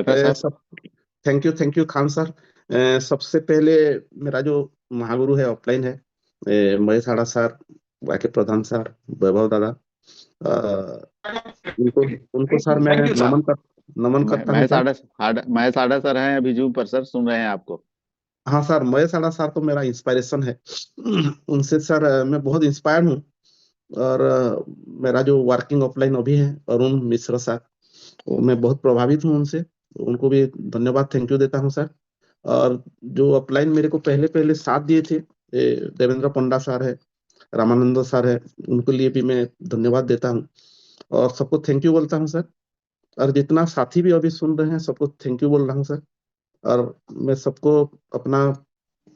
टाटा साहब। सब thank you Khan sir. सबसे पहले मेरा जो महागुरु है ऑफलाइन है, महेश आड़ा सर, वाके प्रधान सर, वैभव दादा। अ, उनको उनको सर मैं थैंक यू साहब। नमन करता हूँ मैं सर। मैं साढ़ा सर हैं अभी जूम पर सर, सुन रहे हैं आपको। हाँ सर, महेश आड़ा सर तो मेरा इंस्पायरेशन है। उनसे सर मैं बहुत इंस्पायर हूँ। और मेरा जो वर्किंग ऑफलाइन अभी है अरुण मिश्रा सर, वो मैं बहुत प्रभावित हूँ उनसे। उनको भी धन्यवाद, थैंक यू देता हूँ सर। और जो अपलाइन मेरे को पहले पहले साथ दिए थे, देवेंद्र पंडा सर है, रामानंद सर है, उनके लिए भी मैं धन्यवाद देता हूँ। और सबको थैंक यू बोलता हूँ सर। और जितना साथी भी अभी सुन रहे हैं सबको थैंक यू बोल रहा हूँ सर। और मैं सबको अपना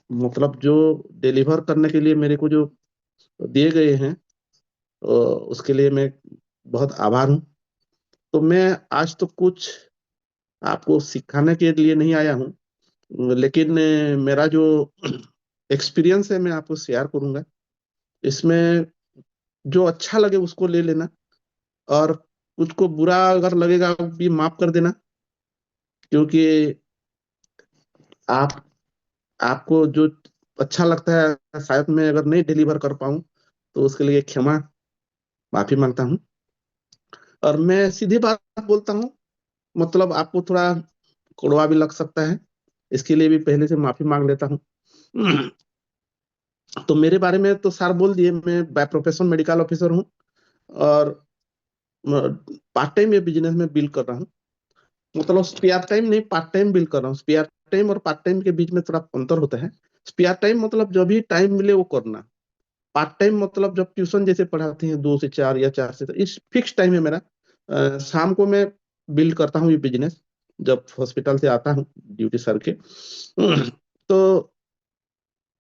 मतलब जो डिलीवर करने के लिए मेरे को जो दिए गए हैं, उसके लिए मैं बहुत आभार हूँ। तो मैं आज तो कुछ आपको सिखाने के लिए नहीं आया हूँ, लेकिन मेरा जो एक्सपीरियंस है मैं आपको शेयर करूंगा। इसमें जो अच्छा लगे उसको ले लेना, और कुछ को बुरा अगर लगेगा भी माफ कर देना। क्योंकि आप आपको जो अच्छा लगता है शायद मैं अगर नहीं डिलीवर कर पाऊं, तो उसके लिए क्षमा माफी मांगता हूं। और मैं सीधी बात बोलता हूं, मतलब आपको थोड़ा कड़वा भी लग सकता है, इसके लिए भी पहले से माफी मांग लेता हूं। तो मेरे बारे में तो सर बोल दिए, मैं बाय प्रोफेशन मेडिकल ऑफिसर हूँ। और पार्ट टाइम ये बिजनेस में बिल्ड कर रहा हूँ। मतलब स्पेयर टाइम नहीं, पार्ट टाइम बिल्ड कर रहा हूँ। स्पेयर टाइम और पार्ट टाइम के बीच में थोड़ा अंतर होता है। स्पेयर टाइम मतलब जब भी टाइम मिले वो करना। पार्ट टाइम मतलब जब ट्यूशन जैसे पढ़ाते हैं 2 से 4 या 4 से, तो इस फिक्स टाइम है मेरा। शाम को मैं बिल्ड करता हूँ ये बिजनेस, जब हॉस्पिटल से आता हूँ ड्यूटी सर के। तो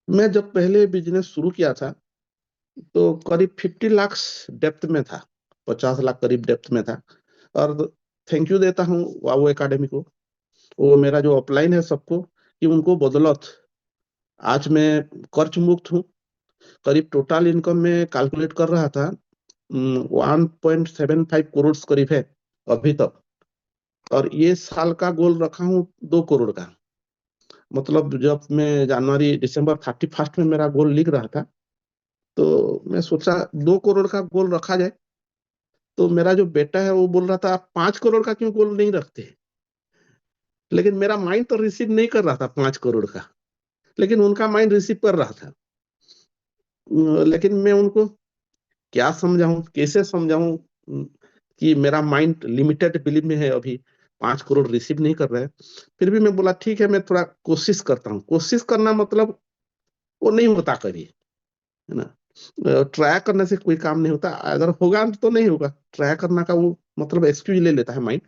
मैं जब पहले बिजनेस शुरू किया था, तो करीब 50 लाख डेप्थ में था, 50 लाख करीब डेप्थ में था। और थैंक यू देता हूँ वाओ एकेडमी को, वो मेरा जो अपलाइन है सबको, कि उनको बदौलत आज मैं कर्ज मुक्त हूँ। करीब टोटल इनकम में कैलकुलेट कर रहा था, 1.75 करोड़ करीब है अभी तक। और ये साल का गोल रखा हूँ 2 करोड़ का। मतलब जब मैं जनवरी दिसंबर 31 में मेरा गोल लिख रहा था, तो मैं सोचा 2 करोड़ का गोल रखा जाए। तो मेरा जो बेटा है वो बोल रहा था आप 5 करोड़ का क्यों गोल नहीं रखते। लेकिन मेरा माइंड तो रिसीव नहीं कर रहा था 5 करोड़ का, लेकिन उनका माइंड रिसीव कर रहा था। लेकिन मैं उनको क्या समझाऊं, कैसे समझाऊं, कि मेरा माइंड लिमिटेड बिलीव में है अभी, 5 करोड़ रिसीव नहीं कर रहा है। फिर भी मैं बोला ठीक है, मैं थोड़ा कोशिश करता हूँ। कोशिश करना मतलब वो नहीं होता कभी, है ना। ट्राई करने से कोई काम नहीं होता, अगर होगा तो नहीं होगा। ट्राई करना का वो मतलब एक्सक्यूज ले लेता है माइंड।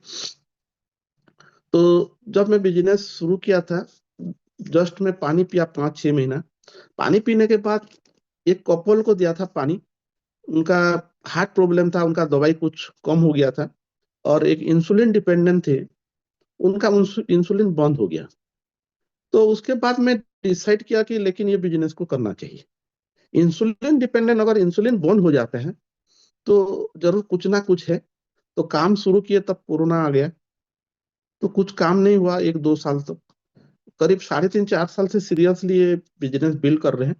तो जब मैं बिजनेस शुरू किया था, जस्ट मैं पानी पिया 5-6 महीना। पानी पीने के बाद एक कपल को दिया था पानी, उनका हार्ट प्रॉब्लम था, उनका दवाई कुछ कम हो गया था, और एक इंसुलिन डिपेंडेंट थे, उनका इंसुलिन बंद हो गया। तो उसके बाद मैं डिसाइड किया कि लेकिन ये बिजनेस को करना चाहिए। इंसुलिन डिपेंडेंट अगर इंसुलिन बंद हो जाता है, तो जरूर कुछ ना कुछ है। तो काम शुरू किए तब कोरोना आ गया, तो कुछ काम नहीं हुआ 1-2 साल तक। करीब 3.5-4 साल से सीरियसली ये बिजनेस बिल्ड कर रहे हैं।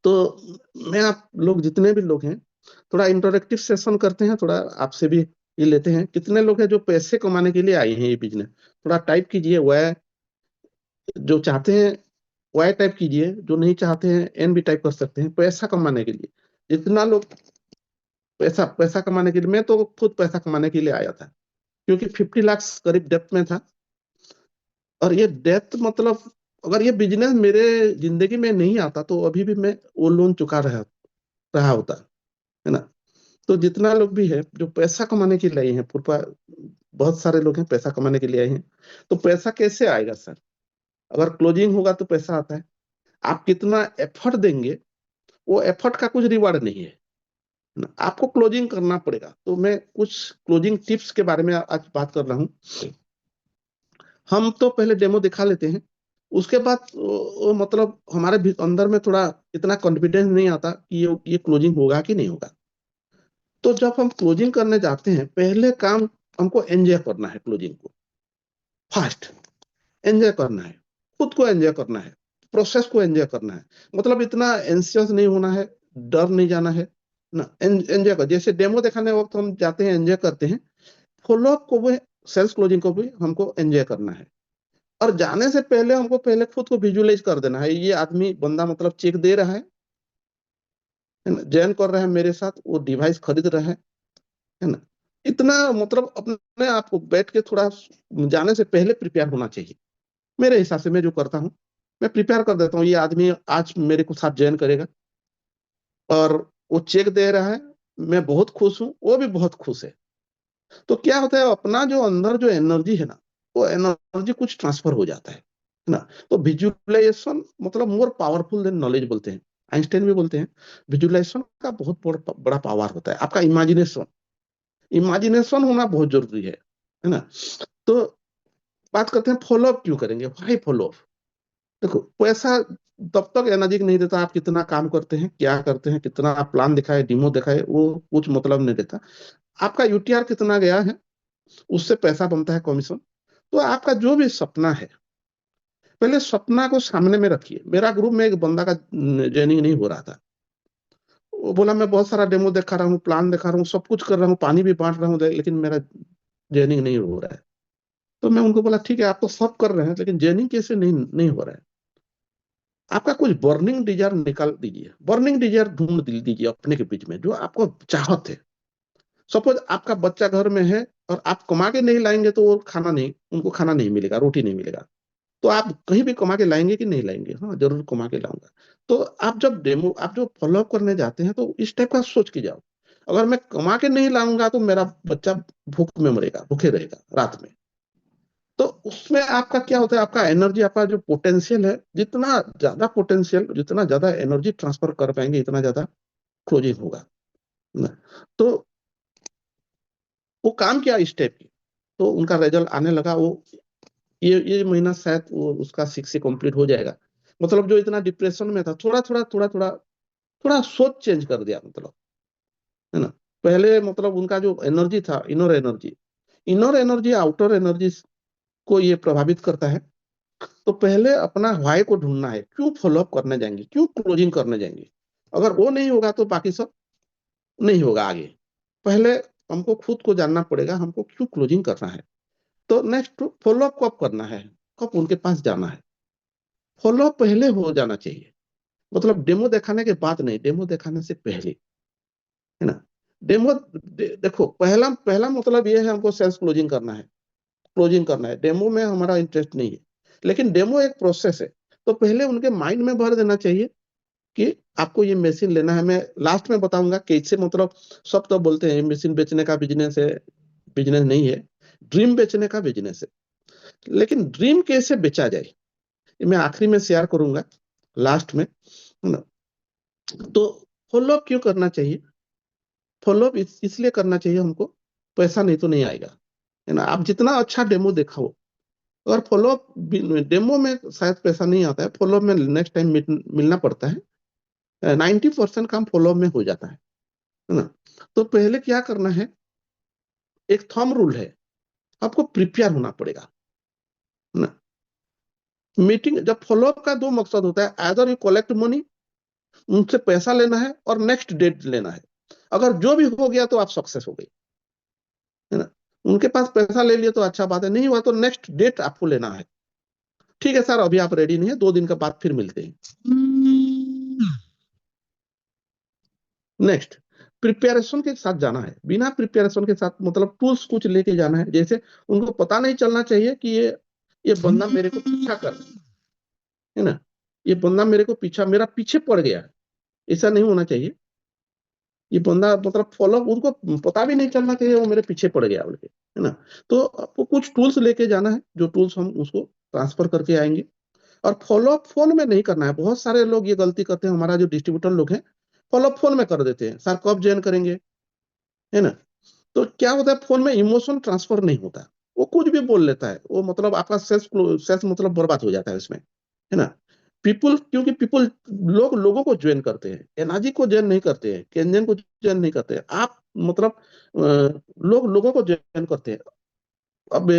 तो मैं आप लोग जितने भी लोग हैं, थोड़ा इंटरेक्टिव सेशन करते हैं, थोड़ा आपसे भी ये लेते हैं। कितने लोग हैं जो पैसे कमाने के लिए आए हैं ये बिजनेस, थोड़ा टाइप कीजिए वह, जो चाहते हैं वाई टाइप कीजिए, जो नहीं चाहते हैं एन भी टाइप कर सकते हैं। पैसा कमाने के लिए जितना लोग, पैसा पैसा कमाने के लिए, मैं तो खुद पैसा कमाने के लिए आया था, क्योंकि 50 लाख करीब डेप्थ में था। और ये डेप्थ मतलब अगर ये बिजनेस मेरे जिंदगी में नहीं आता, तो अभी भी मैं वो लोन चुका रहा रहा होता, है ना। तो जितना लोग भी है जो पैसा कमाने के लिए आए हैं, पूरा बहुत सारे लोग हैं पैसा कमाने के लिए आए हैं। तो पैसा कैसे आएगा सर, अगर क्लोजिंग होगा तो पैसा आता है। आप कितना एफर्ट देंगे, वो एफर्ट का कुछ रिवार्ड नहीं है ना, आपको क्लोजिंग करना पड़ेगा। तो मैं कुछ क्लोजिंग टिप्स के बारे में आज बात कर रहा हूँ। हम तो पहले डेमो दिखा लेते हैं, उसके बाद मतलब हमारे अंदर में थोड़ा इतना कॉन्फिडेंस नहीं आता कि ये क्लोजिंग होगा कि नहीं होगा। तो जब हम क्लोजिंग करने जाते हैं, पहले काम हमको एंजॉय करना है क्लोजिंग को। फास्ट एंजॉय करना है, खुद को एंजॉय करना है, प्रोसेस को एंजॉय करना है। मतलब इतना एंशियस नहीं होना है, डर नहीं जाना है ना। एंजॉय कर, जैसे डेमो दिखाने वक्त हम जाते हैं एंजॉय करते हैं, फॉलोअप को भी, सेल्स क्लोजिंग को भी हमको एंजॉय करना है। और जाने से पहले हमको पहले खुद को विजुअलाइज कर देना है, ये आदमी बंदा मतलब चेक दे रहा है ना, ज्वाइन कर रहा है मेरे साथ, वो डिवाइस खरीद रहा है ना। इतना मतलब अपने आप को बैठ के थोड़ा जाने से पहले प्रिपेयर होना चाहिए। मेरे हिसाब से मैं जो करता हूँ, मैं प्रिपेयर कर देता हूँ, ये आदमी आज मेरे को साथ ज्वाइन करेगा और वो चेक दे रहा है, मैं बहुत खुश हूँ, वो भी बहुत खुश है। तो क्या होता है, अपना जो अंदर जो एनर्जी है ना, वो एनर्जी कुछ ट्रांसफर हो जाता है ना। तो विजुअलाइजेशन मतलब मोर पावरफुल देन नॉलेज बोलते हैं, आइंस्टाइन भी बोलते हैं। विजुअलाइजेशन का बहुत बड़ा पावर होता है, आपका इमेजिनेशन, इमेजिनेशन होना बहुत जरूरी है ना। तो बात करते हैं फॉलोअप क्यों करेंगे, भाई फॉलोअप। देखो पैसा तब तक एनर्जी नहीं देता, आप कितना काम करते हैं, क्या करते हैं, कितना आप प्लान दिखाए, डिमो दिखाए, वो कुछ मतलब नहीं देता। आपका यूटीआर कितना गया है, उससे पैसा बनता है, कमीशन। तो आपका जो भी सपना है, पहले सपना को सामने में रखिए। मेरा ग्रुप में एक बंदा का ज्वाइनिंग नहीं हो रहा था, वो बोला मैं बहुत सारा डेमो दिखा रहा हूँ, प्लान दिखा रहा हूँ, सब कुछ कर रहा हूँ, पानी भी बांट रहा हूँ, लेकिन मेरा ज्वाइनिंग नहीं हो रहा है। तो मैं उनको बोला ठीक है, आप तो सब कर रहे हैं, लेकिन ज्वाइनिंग कैसे नहीं नहीं हो रहा है। आपका कुछ बर्निंग डिजायर निकाल दीजिए, बर्निंग डिजायर ढूंढ दीजिए अपने के बीच में, जो आपको चाहत है। सपोज आपका बच्चा घर में है और आप कमा के नहीं लाएंगे तो वो खाना नहीं, उनको खाना नहीं मिलेगा, रोटी नहीं मिलेगा। तो आप कहीं भी कमा के लाएंगे कि नहीं लाएंगे, हाँ जरूर कमा के लाऊंगा। तो आप जब डेमो, आप जो फॉलोअप करने जाते हैं, तो इस टाइप का सोच के जाओ, अगर मैं कमा के नहीं लाऊंगा तो मेरा बच्चा भूख में मरेगा, भूखे रहेगा रात में। तो उसमें आपका क्या होता है, आपका एनर्जी, आपका जो पोटेंशियल है, जितना ज्यादा पोटेंशियल, जितना ज्यादा एनर्जी ट्रांसफर कर पाएंगे, इतना ज्यादा क्लोजिंग होगा ना। तो वो काम किया इस टाइप की, तो उनका रिजल्ट आने लगा। वो ये महीना शायद वो उसका 6 से कंप्लीट हो जाएगा। मतलब जो इतना डिप्रेशन में था, थोड़ा थोड़ा थोड़ा थोड़ा थोड़ा सोच चेंज कर दिया, मतलब है ना। पहले मतलब उनका जो एनर्जी था, इनर एनर्जी आउटर एनर्जी को ये प्रभावित करता है। तो पहले अपना व्हाई को ढूंढना है, क्यों फॉलोअप करने जाएंगे, क्यों क्लोजिंग करने जाएंगे। अगर वो नहीं होगा तो बाकी सब नहीं होगा आगे। पहले हमको खुद को जानना पड़ेगा, हमको क्यों क्लोजिंग करना है। तो नेक्स्ट फॉलोअप कब करना है, कब उनके पास जाना है। फॉलोअप पहले हो जाना चाहिए, मतलब डेमो दिखाने के बाद नहीं, डेमो दिखाने से पहले, है ना। डेमो देखो, पहला पहला मतलब ये है, हमको सेल्स क्लोजिंग करना है, क्लोजिंग करना है, डेमो में हमारा इंटरेस्ट नहीं है। लेकिन डेमो एक प्रोसेस है, तो पहले उनके माइंड में भर देना चाहिए कि आपको ये मशीन लेना है। मैं लास्ट में बताऊंगा कैसे, मतलब सब तो बोलते हैं मशीन बेचने का बिजनेस है, बिजनेस नहीं है, ड्रीम बेचने का बिजनेस है। लेकिन ड्रीम कैसे बेचा जाए, ये मैं आखिरी में शेयर करूंगा, लास्ट में, है ना। तो फॉलोअप क्यों करना चाहिए, फॉलोअप इसलिए करना चाहिए हमको, पैसा नहीं तो नहीं आएगा, है ना। आप जितना अच्छा डेमो दिखाओ, अगर फॉलोअप, डेमो में शायद पैसा नहीं आता है, फॉलोअप में नेक्स्ट टाइम मिलना पड़ता है। 90% काम फॉलोअप में हो जाता है ना। तो पहले क्या करना है, एक थंब रूल है, आपको प्रिपेयर होना पड़ेगा, है ना। मीटिंग जब, फॉलोअप का दो मकसद होता है, आइदर यू कलेक्ट मनी, उनसे पैसा लेना है, और नेक्स्ट डेट लेना है। अगर जो भी हो गया तो आप सक्सेस हो गए, है ना। उनके पास पैसा ले लिया तो अच्छा बात है, नहीं हुआ तो नेक्स्ट डेट आपको लेना है। ठीक है सर, अभी आप रेडी नहीं है, 2 दिन के बाद फिर मिलते हैं। नेक्स्ट, प्रिपेरेशन के साथ जाना है, बिना प्रिपेरेशन के साथ मतलब टूल्स कुछ लेके जाना है। जैसे उनको पता नहीं चलना चाहिए कि ये बंदा मेरे को पीछा कर रहा है ना, ये बंदा मेरे को पीछा, मेरा पीछे पड़ गया है, ऐसा नहीं होना चाहिए। ये बंदा मतलब फॉलो, उनको पता भी नहीं चलना चाहिए वो मेरे पीछे पड़ गया बोल के, है ना। तो आपको कुछ टूल्स लेके जाना है, जो टूल्स हम उसको ट्रांसफर करके आएंगे। और फॉलोअप फोन में नहीं करना है, बहुत सारे लोग ये गलती करते हैं, हमारा जो डिस्ट्रीब्यूटर लोग हैं, फॉलोअप फोन में कर देते हैं, सर कब ज्वाइन करेंगे, है ना। तो क्या होता है, फोन में इमोशन ट्रांसफर नहीं होता, वो कुछ भी बोल लेता है, वो मतलब आपका सेल्स सेल्स मतलब बर्बाद हो जाता है उसमें, है ना। पीपुल, क्योंकि पीपुल, लोगों को ज्वाइन करते हैं, एनर्जी को ज्वाइन नहीं करते हैं, केंजन को ज्वाइन नहीं करते हैं। आप मतलब लोगों को ज्वाइन करते हैं। अब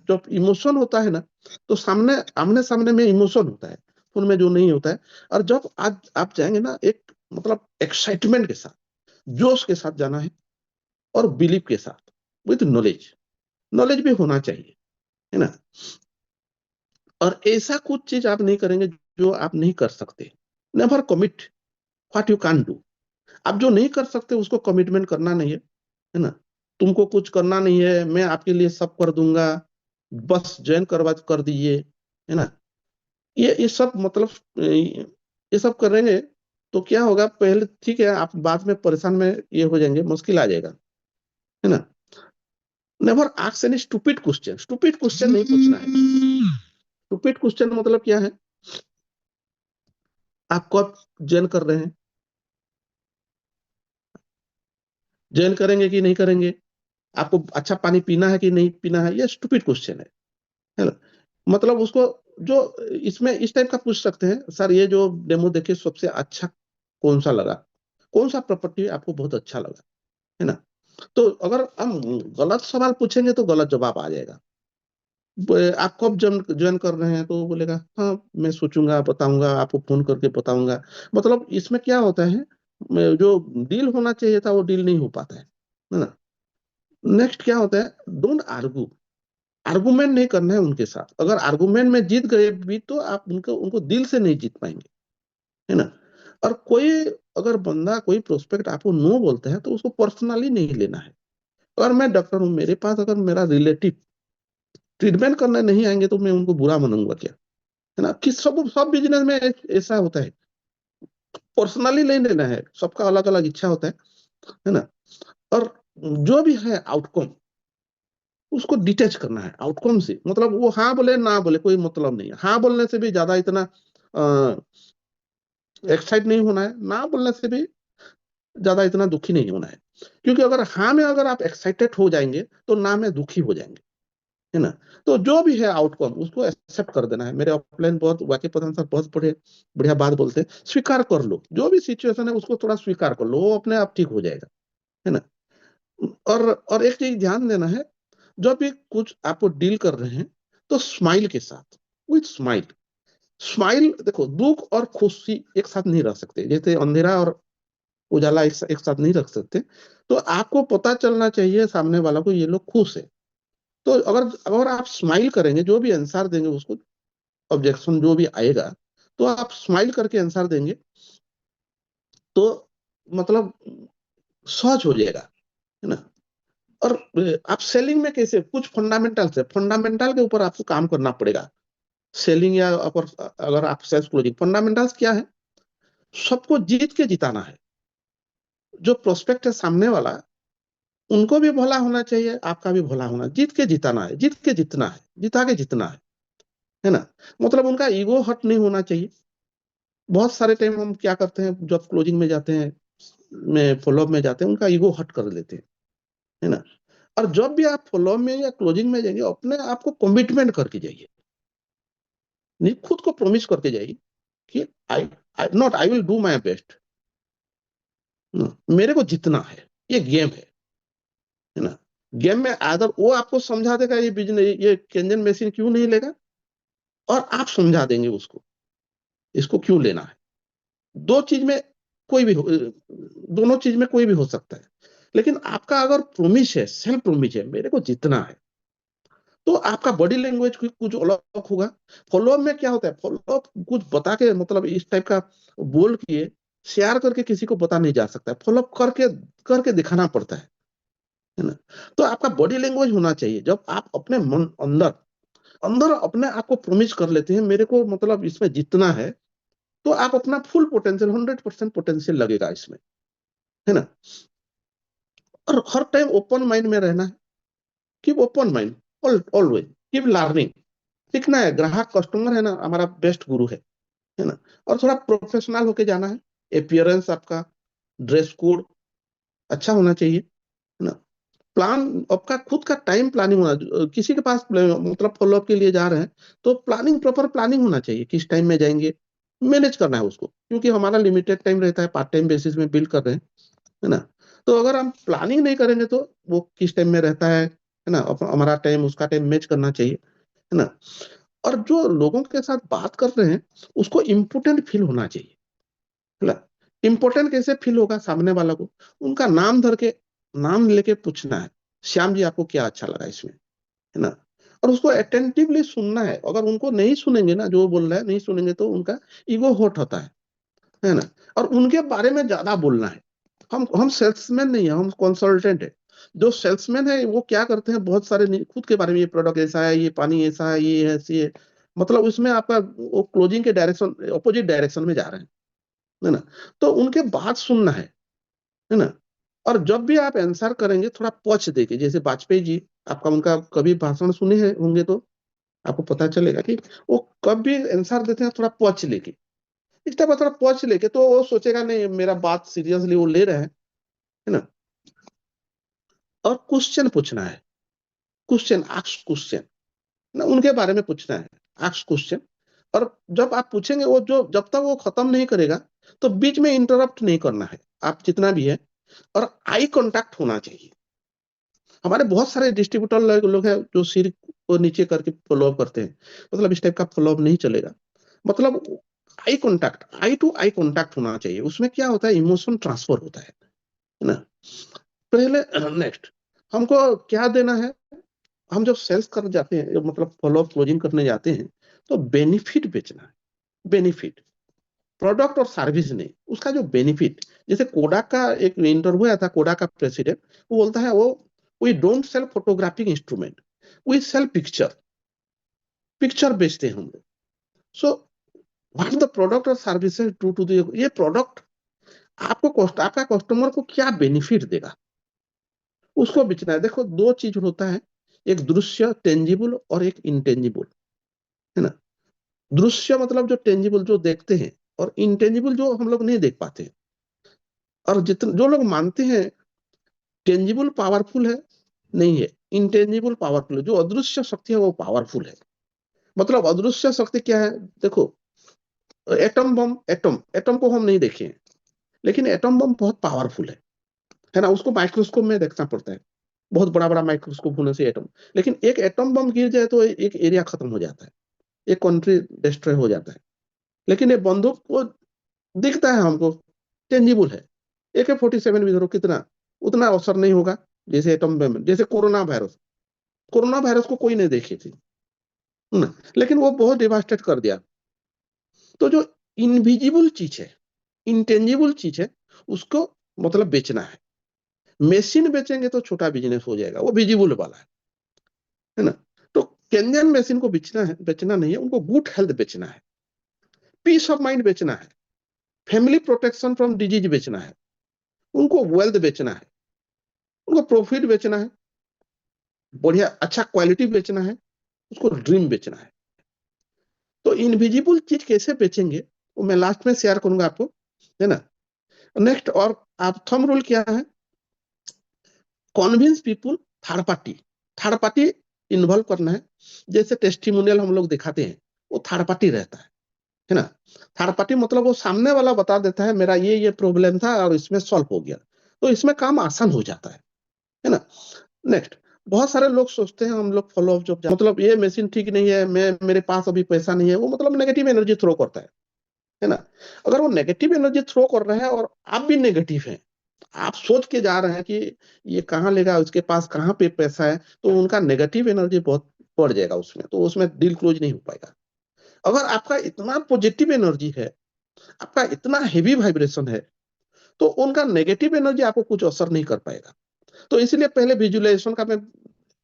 जब इमोशन होता है ना, तो सामने आमने सामने में इमोशन होता है, फोन में जो नहीं होता है। और जब आज आप जाएंगे ना, एक मतलब एक्साइटमेंट के साथ, जोश के साथ जाना है, और बिलीव के साथ, विद नॉलेज। नॉलेज भी होना चाहिए, है ना। और ऐसा कुछ चीज आप नहीं करेंगे जो आप नहीं कर सकते। Never commit what you can do. आप जो नहीं कर सकते उसको कमिटमेंट करना नहीं है ना। तुमको कुछ करना नहीं है, मैं आपके लिए सब कर दूंगा, बस ज्वाइन करवा कर दीजिए, है ना। ये सब मतलब ये सब करेंगे तो क्या होगा, पहले ठीक है, आप बाद में परेशान में ये हो जाएंगे, मुश्किल आ जाएगा, है ना। Never ask any stupid question. Stupid question नहीं पूछना है। स्टूपिड क्वेश्चन मतलब क्या है, आप कब ज्वाइन कर रहे हैं, ज्वाइन करेंगे कि नहीं करेंगे, आपको अच्छा पानी पीना है कि नहीं पीना है, ये स्टूपिड क्वेश्चन है ना। मतलब उसको जो इसमें इस टाइप का पूछ सकते हैं, सर ये जो डेमो देखे सबसे अच्छा कौन सा लगा, कौन सा प्रॉपर्टी आपको बहुत अच्छा लगा, है ना। तो अगर हम गलत सवाल पूछेंगे तो गलत जवाब आ जाएगा। आप कब ज्वाइन कर रहे हैं, तो वो बोलेगा हाँ मैं सोचूंगा बताऊंगा, आपको फोन करके बताऊंगा। मतलब इसमें क्या होता है, जो डील होना चाहिए था वो डील नहीं हो पाता है ना। नेक्स्ट क्या होता है, डोंट आर्गू। आर्गुमेंट नहीं करना है उनके साथ। अगर आर्गुमेंट में जीत गए भी तो आप उनको उनको दिल से नहीं जीत पाएंगे, है ना। और कोई अगर बंदा कोई प्रोस्पेक्ट आपको नो बोलता है तो उसको पर्सनली नहीं लेना है। अगर मैं डॉक्टर हूँ, मेरे पास अगर मेरा रिलेटिव ट्रीटमेंट करने नहीं आएंगे तो मैं उनको बुरा मानूंगा क्या, है ना। कि सब सब बिजनेस में ऐसा होता है, पर्सनली नहीं लेना है, सबका अलग अलग इच्छा होता है ना। और जो भी है आउटकम, उसको डिटेच करना है आउटकम से। मतलब वो हाँ बोले ना बोले कोई मतलब नहीं है। हाँ बोलने से भी ज्यादा इतना एक्साइट नहीं होना है, ना बोलने से भी ज्यादा इतना दुखी नहीं होना है। क्योंकि अगर हाँ में अगर आप एक्साइटेड हो जाएंगे तो ना में दुखी हो जाएंगे, है ना। तो जो भी है आउटकम उसको एक्सेप्ट कर देना है। मेरे ऑफलाइन बहुत वाकई प्रधान सर बहुत बड़े बढ़िया बात बोलते हैं, स्वीकार कर लो जो भी सिचुएशन है उसको थोड़ा स्वीकार कर लो, वो अपने आप ठीक हो जाएगा, है ना। और एक चीज ध्यान देना है, जब भी कुछ आपको डील कर रहे हैं तो स्माइल के साथ, विथ स्माइल। स्माइल देखो, दुख और खुशी एक साथ नहीं रह सकते, जैसे अंधेरा और उजाला एक साथ नहीं रख सकते। तो आपको पता चलना चाहिए सामने वाला को ये लोग खुश है। तो अगर अगर आप स्माइल करेंगे, जो भी आंसर देंगे उसको, ऑब्जेक्शन जो भी आएगा, तो आप स्माइल करके आंसर देंगे तो मतलब सहज हो जाएगा, है ना। और आप सेलिंग में कैसे, कुछ फंडामेंटल से फंडामेंटल के ऊपर आपको काम करना पड़ेगा। सेलिंग या अगर अगर आप सेल्स क्लोजिंग, फंडामेंटल्स क्या है, सबको जीत के जिताना है। जो प्रोस्पेक्ट है सामने वाला, उनको भी भला होना चाहिए, आपका भी भला होना, जीत के जिताना है, जीत के जीतना है, जिता के जीतना है ना। मतलब उनका ईगो हट नहीं होना चाहिए। बहुत सारे टाइम हम क्या करते हैं, जब क्लोजिंग में जाते हैं, में फॉलोअप में जाते हैं, उनका ईगो हट कर लेते हैं, है ना। और जब भी आप फॉलोअप में या क्लोजिंग में जाएंगे, अपने आप को कमिटमेंट करके जाइए, नहीं खुद को प्रॉमिस करके जाइए कि I not I will do my best, मेरे को जीतना है, ये गेम है ना। गेम में आदर वो आपको समझा देगा, ये बिजनेस ये केंजन मशीन क्यों नहीं लेगा, और आप समझा देंगे उसको इसको क्यों लेना है। दो चीज में कोई भी हो, दोनों चीज में कोई भी हो सकता है। लेकिन आपका अगर प्रोमिस है, सेल्फ प्रोमिस है, मेरे को जीतना है, तो आपका बॉडी लैंग्वेज कुछ अलग होगा। फॉलोअप में क्या होता है, फॉलोअप कुछ बता के मतलब इस टाइप का बोल के शेयर करके किसी को बता नहीं जा सकता, फॉलोअप करके करके दिखाना पड़ता है ना। तो आपका बॉडी लैंग्वेज होना चाहिए। जब आप अपने मन अंदर अंदर अपने आप को प्रॉमिस कर लेते हैं मेरे को मतलब इसमें जीतना है, तो आप अपना फुल पोटेंशियल 100% पोटेंशियल लगेगा इसमें, है ना। और हर टाइम ओपन माइंड में रहना है। Keep open mind, always keep learning. सीखना है, ग्राहक कस्टमर है ना हमारा बेस्ट गुरु है ना। और थोड़ा प्रोफेशनल होके जाना है। अपियरेंस आपका, ड्रेस कोड अच्छा होना चाहिए, है ना। प्लान आपका खुद का टाइम प्लानिंग होना, किसी के पास मतलब फॉलोअप के लिए जा रहे हैं तो प्लानिंग प्रॉपर प्लानिंग होना चाहिए, किस टाइम में जाएंगे, मैनेज करना है उसको, क्योंकि हमारा लिमिटेड टाइम रहता है, पार्ट टाइम बेसिस में बिल कर रहे हैं, है ना। तो अगर हम प्लानिंग नहीं करेंगे तो वो किस टाइम में रहता है, है ना, हमारा टाइम उसका टाइम मैच करना चाहिए, है ना। और जो लोगों के साथ बात कर रहे हैं उसको इम्पोर्टेंट फील होना चाहिए, है ना। इम्पोर्टेंट कैसे फील होगा सामने वाला को, उनका नाम धर के, नाम लेके पूछना है, श्याम जी आपको क्या अच्छा लगा इसमें, है ना। और उसको अटेंटिवली सुनना है। अगर उनको नहीं सुनेंगे ना, जो बोल रहा है नहीं सुनेंगे, तो उनका ईगो हर्ट होता है ना। और उनके बारे में ज्यादा बोलना है। हम सेल्समैन नहीं है, हम कंसल्टेंट है। जो सेल्समैन है वो क्या करते हैं, बहुत सारे खुद के बारे में, ये प्रोडक्ट ऐसा है, ये पानी ऐसा है, ये है, ऐसी है, मतलब उसमें आपका वो क्लोजिंग के डायरेक्शन, अपोजिट डायरेक्शन में जा रहे हैं, है ना। तो उनके बात सुनना है ना। और जब भी आप आंसर करेंगे थोड़ा पॉज देके, जैसे वाजपेयी जी, आपका उनका कभी भाषण सुने हैं होंगे तो आपको पता चलेगा कि वो कभी आंसर देते हैं थोड़ा पॉज लेके। इस टाइप का थोड़ा पॉज लेके, तो वो सोचेगा नहीं मेरा बात सीरियसली वो ले रहे हैं, है ना। और क्वेश्चन पूछना है, क्वेश्चन, आस्क क्वेश्चन ना, उनके बारे में पूछना है, आस्क क्वेश्चन। और जब आप पूछेंगे, वो जो जब तक वो खत्म नहीं करेगा, तो बीच में इंटरप्ट नहीं करना है, आप जितना भी है। और आई कांटेक्ट होना चाहिए। हमारे बहुत सारे डिस्ट्रीब्यूटर लोग हैं जो सिर को नीचे करके फॉलो अप करते हैं, मतलब इस टाइप का फॉलो अप नहीं चलेगा। मतलब eye contact, eye to eye contact होना चाहिए। उसमें क्या होता है, इमोशन ट्रांसफर होता है ना। पहले नेक्स्ट हमको क्या देना है, हम जब सेल्स कर जाते हैं, मतलब फॉलो अप क्लोजिंग करने जाते हैं, तो बेनिफिट बेचना है। बेनिफिट, प्रोडक्ट और सर्विस नहीं, उसका जो बेनिफिट। जैसे कोडाक का एक इंटरव्यू आया था, कोडाक का प्रेसिडेंट, वो बोलता है, वो we don't sell photographic instrument, we sell picture, picture बेचते हैं हम लोग। सो व्हाट द प्रोडक्ट और सर्विसेज टू टू ये प्रोडक्ट आपको आपका कस्टमर को क्या बेनिफिट देगा, उसको बेचना है। देखो दो चीज होता है, एक दृश्य टेंजिबल और एक इंटेंजिबल, है ना। दृश्य मतलब जो टेंजिबल जो देखते हैं, और इंटेंजिबल जो हम लोग नहीं देख पाते। और जितने जो लोग मानते हैं टेंजिबल पावरफुल है, नहीं है, इंटेंजिबल पावरफुल है। जो अदृश्य शक्ति है वो पावरफुल है। मतलब अदृश्य शक्ति क्या है, देखो, एटम बम, एटम एटम को हम नहीं देखे हैं, लेकिन एटम बम बहुत पावरफुल है ना। उसको माइक्रोस्कोप में देखना पड़ता है, बहुत बड़ा बड़ा माइक्रोस्कोप होने से एटम। लेकिन एक एटम बम गिर जाए तो एक एरिया खत्म हो जाता है, एक कंट्री डिस्ट्रॉय हो जाता है। लेकिन ये बंदूक वो दिखता है हमको, टेंजिबल है। AK-47 भी धरो, कितना उतना असर नहीं होगा जैसे एटम बम। जैसे कोरोना वायरस, कोरोना वायरस को कोई नहीं देखी थी ना, लेकिन वो बहुत डिवास्टेट कर दिया। तो जो इनविजिबल चीज है, इंटेंजिबल चीज है, उसको मतलब बेचना है। मशीन बेचेंगे तो छोटा बिजनेस हो जाएगा, वो विजिबल वाला है ना। तो केंजन मशीन को बेचना है, बेचना नहीं है उनको, गुड हेल्थ बेचना है, पीस ऑफ माइंड बेचना है, फैमिली प्रोटेक्शन फ्रॉम डिजीज बेचना है, उनको वेल्थ बेचना है, उनको प्रॉफिट बेचना है, बढ़िया अच्छा क्वालिटी बेचना है, उसको ड्रीम बेचना है। तो इनविजिबल चीज कैसे बेचेंगे वो मैं लास्ट में शेयर करूंगा आपको, है ना। नेक्स्ट, और आप थंब रूल क्या है, कॉन्विंस people, third party, third party involve करना है। जैसे टेस्टिमोनियल हम लोग दिखाते हैं, वो थर्ड पार्टी रहता है ना। थर्ड पार्टी मतलब वो सामने वाला बता देता है मेरा ये प्रॉब्लम था और इसमें सॉल्व हो गया, तो इसमें काम आसान हो जाता है ना। नेक्स्ट, बहुत सारे लोग सोचते हैं हम लोग फॉलो अप जब, मतलब ये मशीन ठीक नहीं है, मैं मेरे पास अभी पैसा नहीं है, वो मतलब नेगेटिव एनर्जी थ्रो करता है ना। अगर वो नेगेटिव एनर्जी थ्रो कर रहे हैं और आप भी नेगेटिव हैं, आप सोच के जा रहे हैं कि ये कहाँ लेगा, उसके पास कहाँ पे पैसा है, तो उनका नेगेटिव एनर्जी बहुत बढ़ जाएगा उसमें, तो उसमें डील क्लोज नहीं हो पाएगा। अगर आपका इतना पॉजिटिव एनर्जी है, आपका इतना हेवी वाइब्रेशन है, तो उनका नेगेटिव एनर्जी आपको कुछ असर नहीं कर पाएगा। तो इसलिए पहले विजुअलाइजेशन का मैं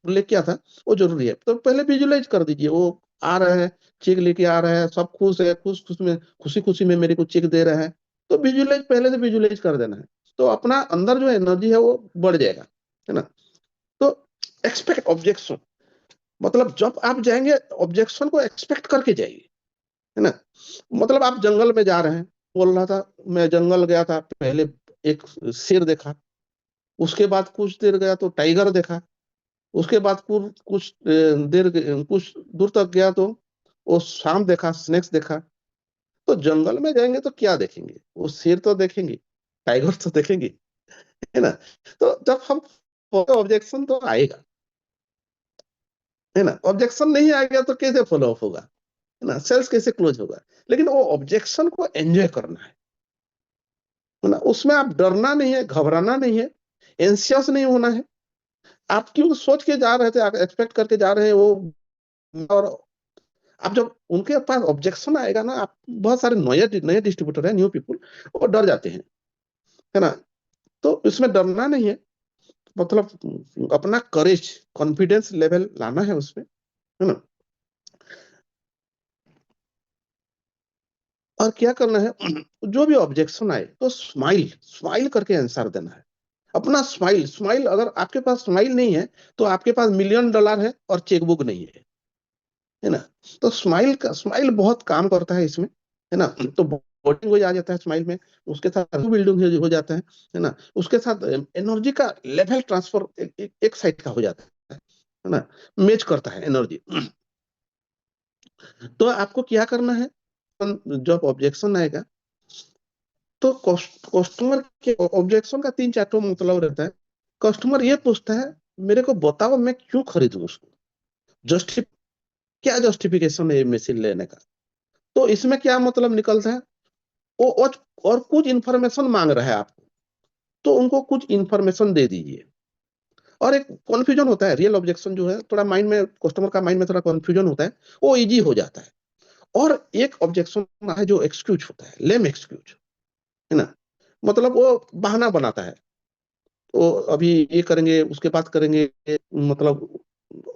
उल्लेख किया था, वो जरूरी है। तो पहले विजुअलाइज कर दीजिए, वो आ रहे हैं, चेक लेके आ रहे हैं, सब खुश है, खुश खुश में, खुशी खुशी में मेरे को चेक दे रहे हैं, तो विजुअलाइज पहले से विजुअलाइज कर देना है। तो अपना अंदर जो एनर्जी है वो बढ़ जाएगा, है ना। तो एक्सपेक्ट ऑब्जेक्शन, मतलब जब आप जाएंगे ऑब्जेक्शन को एक्सपेक्ट करके जाइए, है ना। मतलब आप जंगल में जा रहे हैं, बोल रहा था मैं जंगल गया था, पहले एक शेर देखा, उसके बाद कुछ देर गया तो टाइगर देखा, उसके बाद कुछ देर कुछ दूर तक गया तो वो सांप देखा, स्नेक्स देखा। तो जंगल में जाएंगे तो क्या देखेंगे, वो शेर तो देखेंगे, टाइगर तो देखेंगे, है ना। तो जब हम ऑब्जेक्शन तो आएगा, है ना। ऑब्जेक्शन नहीं आएगा तो कैसे फॉलो अप होगा, है ना, सेल्स कैसे क्लोज होगा। लेकिन वो ऑब्जेक्शन को एंजॉय करना है ना। उसमें आप डरना नहीं है, घबराना नहीं है, एंशियस नहीं होना है। आप क्यों सोच के जा रहे थे, आप एक्सपेक्ट करके जा रहे हैं वो, और आप जब उनके पास ऑब्जेक्शन आएगा ना, आप बहुत सारे नए नए डिस्ट्रीब्यूटर है, न्यू पीपुल, वो डर जाते हैं, है ना। तो इसमें डरना नहीं है, मतलब अपना करेज, कॉन्फिडेंस लेवल लाना है उसमें, है ना। और क्या करना है, जो भी ऑब्जेक्शन आए तो स्माइल स्माइल करके आंसर देना है। अपना स्माइल स्माइल, अगर आपके पास स्माइल नहीं है तो आपके पास $1,000,000 है और चेकबुक नहीं है ना। तो स्माइल का, स्माइल बहुत काम करता है इसमें, है ना। तो बॉडी हो जाता है स्माइल में, उसके साथ बिल्डिंग हो जाता है ना। उसके साथ एनर्जी का लेवल ट्रांसफर एक साइड का हो जाता है ना, मैच करता है एनर्जी। तो आपको क्या करना है, जब ऑब्जेक्शन आएगा तो कस्टमर के ऑब्जेक्शन का 3-4 मतलब रहता है। कस्टमर ये पूछता है, मेरे को बताओ मैं क्यों खरीदूं उसको, जस्टिफ क्या जस्टिफिकेशन है मशीन लेने का। तो इसमें क्या मतलब निकलता है, वो और कुछ इंफॉर्मेशन मांग रहा है आपको, तो उनको कुछ इंफॉर्मेशन दे दीजिए। और एक कॉन्फ्यूजन होता है, रियल ऑब्जेक्शन जो है थोड़ा माइंड में, कस्टमर का माइंड में थोड़ा कॉन्फ्यूजन होता है, वो इजी हो जाता है। और एक ऑब्जेक्शन है जो एक्सक्यूज होता है, लेम एक्सक्यूज, है ना। मतलब वो बहाना बनाता है, तो अभी ये करेंगे उसके बाद करेंगे, मतलब